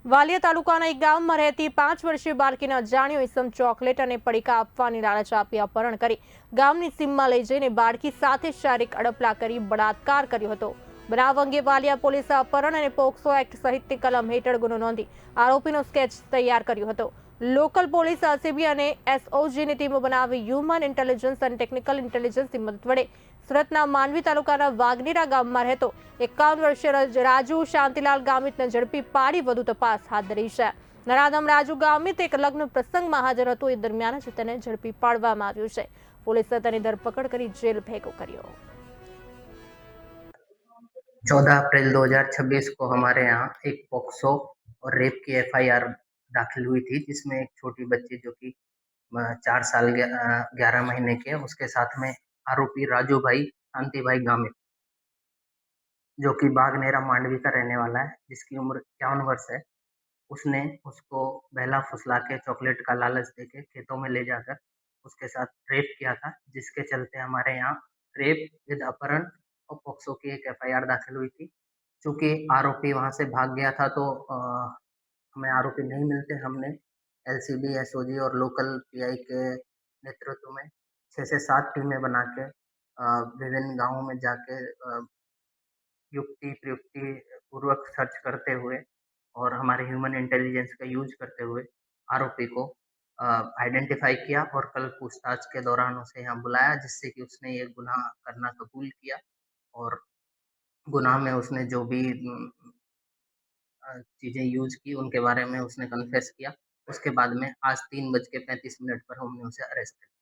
વાલિયા તાલુકાના એક ગામમાં રહેતી 5 વર્ષીય બાળકીને અજાણ્યો ઇસમ ચોકલેટ અને પડીકા આપવાની લાલચ આપી અપહરણ કરી ગામની સીમમાં લઈ જઈને બાળકી સાથે શારીરિક અડપલા કરી બળાત્કાર કર્યો હતો। બનાવ અંગે વાલિયા પોલીસે અપહરણ અને પોક્સો એક્ટ સહિતની કલમ હેઠળ ગુનો નોંધી આરોપીનો સ્કેચ તૈયાર કર્યો હતો। લોકલ પોલીસ આરસીબી અને એસઓજીની ટીમો બનાવી હ્યુમન ઇન્ટેલિજન્સ અને ટેકનિકલ ઇન્ટેલિજન્સની મદદ વડે સુરતના માંડવી તાલુકાના વાઘનેરા ગામમાં રહેતો 51 વર્ષીય રાજુ શાંતિલાલ ગામિતને ઝડપી પાડી વધુ તપાસ હાથ ધરી છે। નરાધમ રાજુ ગામિત એક લગ્ન પ્રસંગમાં હાજર હતો, એ દરમિયાન જ તેને ઝડપી પાડવામાં આવ્યું છે। પોલીસે તેની ધરપકડ કરી જેલ ભેગો કર્યો। 14 अप्रैल 2026 को हमारे यहाँ एक पॉक्सो और रेप की एफआईआर दाखिल हुई थी, जिसमें एक छोटी बच्ची जो कि 4 साल 11 महीने की है, उसके साथ में आरोपी राजू भाई शांति भाई गामित, जो कि बागनेरा मांडवी का रहने वाला है, जिसकी उम्र 51 वर्ष है। उसने उसको बहला फुसला के चॉकलेट का लालच देके खेतों में ले जाकर उसके साथ रेप किया था, जिसके चलते हमारे यहाँ रेप विद अपहरण और पॉक्सो की एक एफआईआर दाखिल हुई थी। चूंकि आरोपी वहां से भाग गया था, तो हमें आरोपी नहीं मिलते। हमने एलसीबी, एसओजी और लोकल पीआई के नेतृत्व में 6 से 7 टीमें बना के विभिन्न गांवों में जाके युक्ति प्रयुक्ति पूर्वक सर्च करते हुए और हमारे ह्यूमन इंटेलिजेंस का यूज करते हुए आरोपी को आइडेंटिफाई किया और कल पूछताछ के दौरान उसे यहाँ बुलाया, जिससे कि उसने ये गुनाह करना कबूल किया और गुनाह में उसने जो भी चीज़ें यूज की उनके बारे में उसने कन्फेस किया। उसके बाद में आज 3:35 पर हमने उसे अरेस्ट किया।